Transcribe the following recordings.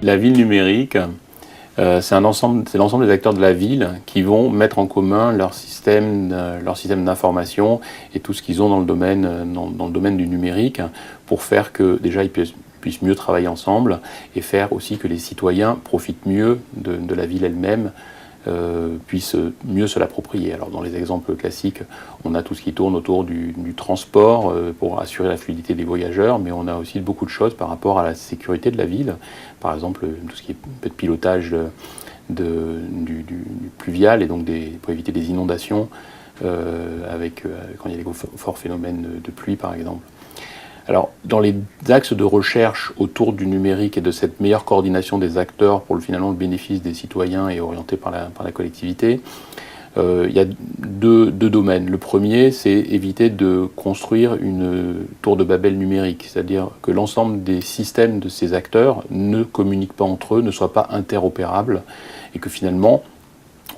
La ville numérique, c'est l'ensemble des acteurs de la ville qui vont mettre en commun leur système d'information et tout ce qu'ils ont dans le domaine du numérique pour faire que déjà ils puissent mieux travailler ensemble et faire aussi que les citoyens profitent mieux de la ville elle-même, puissent mieux se l'approprier. Alors dans les exemples classiques, on a tout ce qui tourne autour du transport pour assurer la fluidité des voyageurs, mais on a aussi beaucoup de choses par rapport à la sécurité de la ville. Par exemple, tout ce qui est pilotage du pluvial et donc pour éviter des inondations quand il y a des forts phénomènes de pluie par exemple. Alors, dans les axes de recherche autour du numérique et de cette meilleure coordination des acteurs pour finalement le bénéfice des citoyens et orienté par la collectivité, il y a deux domaines. Le premier, c'est éviter de construire une tour de Babel numérique, c'est-à-dire que l'ensemble des systèmes de ces acteurs ne communiquent pas entre eux, ne soient pas interopérables, et que finalement,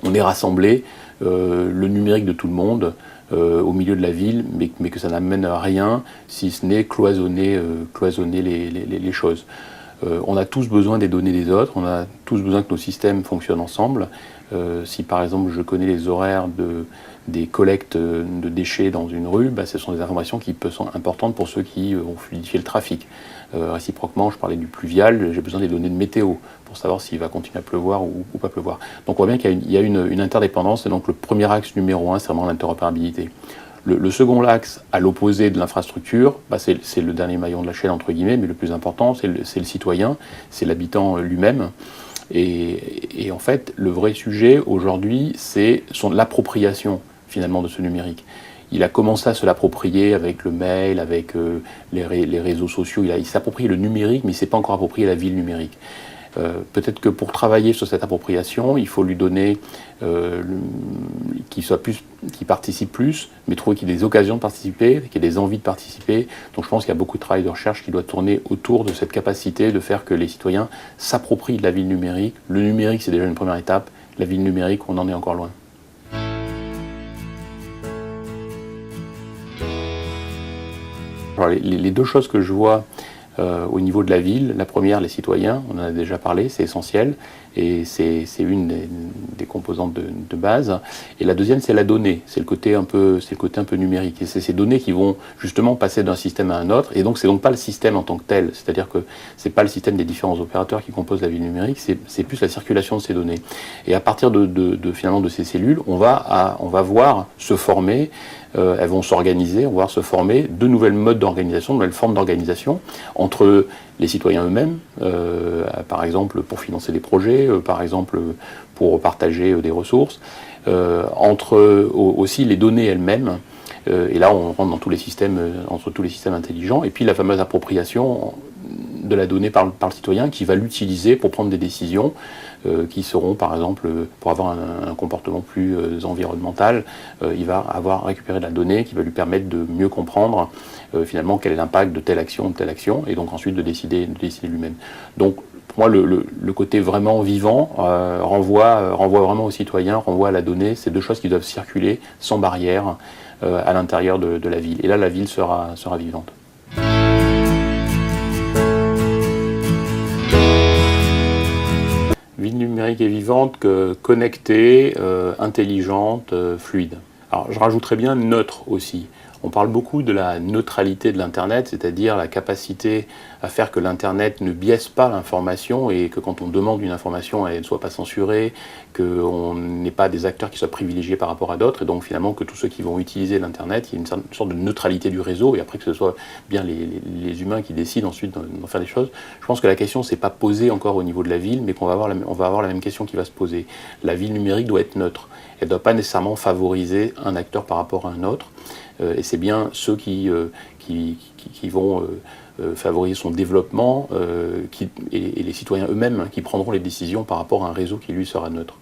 on ait rassemblé le numérique de tout le monde au milieu de la ville, mais que ça n'amène à rien si ce n'est cloisonner les choses. On a tous besoin des données des autres, on a tous besoin que nos systèmes fonctionnent ensemble. Si par exemple je connais les horaires des collectes de déchets dans une rue, ce sont des informations qui sont importantes pour ceux qui vont fluidifier le trafic. Réciproquement, je parlais du pluvial, j'ai besoin des données de météo pour savoir s'il va continuer à pleuvoir ou pas pleuvoir. Donc on voit bien qu'il y a une interdépendance, et donc le premier axe numéro 1, c'est vraiment l'interopérabilité. Le second axe, à l'opposé de l'infrastructure, c'est le dernier maillon de la chaîne, entre guillemets, mais le plus important, c'est le citoyen, c'est l'habitant lui-même. Et en fait, le vrai sujet aujourd'hui, c'est l'appropriation finalement de ce numérique. Il a commencé à se l'approprier avec le mail, avec les réseaux sociaux. Il s'approprie le numérique, mais il ne s'est pas encore approprié la ville numérique. Peut-être que pour travailler sur cette appropriation, il faut lui donner qu'il participe plus, mais trouver qu'il y ait des occasions de participer, qu'il y ait des envies de participer. Donc je pense qu'il y a beaucoup de travail de recherche qui doit tourner autour de cette capacité de faire que les citoyens s'approprient de la ville numérique. Le numérique, c'est déjà une première étape. La ville numérique, on en est encore loin. Alors, les deux choses que je vois au niveau de la ville, la première, les citoyens, on en a déjà parlé, c'est essentiel, et c'est une des composantes de base. Et la deuxième, c'est la donnée, c'est le côté un peu numérique. Et c'est ces données qui vont justement passer d'un système à un autre, et donc c'est donc pas le système en tant que tel, c'est-à-dire que c'est pas le système des différents opérateurs qui composent la ville numérique, c'est plus la circulation de ces données. Et à partir finalement de ces cellules, on va voir se former, elles vont s'organiser, on va voir se former de nouvelles modes d'organisation, de nouvelles formes d'organisation entre les citoyens eux-mêmes, par exemple pour financer des projets, par exemple pour partager des ressources, entre aussi les données elles-mêmes, et là on rentre dans entre tous les systèmes intelligents, et puis la fameuse appropriation de la donnée par le citoyen qui va l'utiliser pour prendre des décisions qui seront, par exemple, pour avoir un comportement plus environnemental, il va avoir récupéré de la donnée qui va lui permettre de mieux comprendre finalement quel est l'impact de telle action, et donc ensuite de décider lui-même. Donc pour moi, le côté vraiment vivant renvoie vraiment au citoyen, renvoie à la donnée. C'est deux choses qui doivent circuler sans barrière à l'intérieur de la ville. Et là, la ville sera vivante. Ville numérique et vivante, connectée, intelligente, fluide. Alors je rajouterais bien neutre aussi. On parle beaucoup de la neutralité de l'Internet, c'est-à-dire la capacité à faire que l'Internet ne biaise pas l'information et que quand on demande une information, elle ne soit pas censurée, qu'on n'ait pas des acteurs qui soient privilégiés par rapport à d'autres, et donc finalement que tous ceux qui vont utiliser l'Internet, il y ait une sorte de neutralité du réseau, et après que ce soit bien les humains qui décident ensuite d'en faire des choses. Je pense que la question ne s'est pas posée encore au niveau de la ville, mais on va avoir la même question qui va se poser. La ville numérique doit être neutre. Elle ne doit pas nécessairement favoriser un acteur par rapport à un autre. Et c'est bien ceux qui vont favoriser son développement et les citoyens eux-mêmes qui prendront les décisions par rapport à un réseau qui lui sera neutre.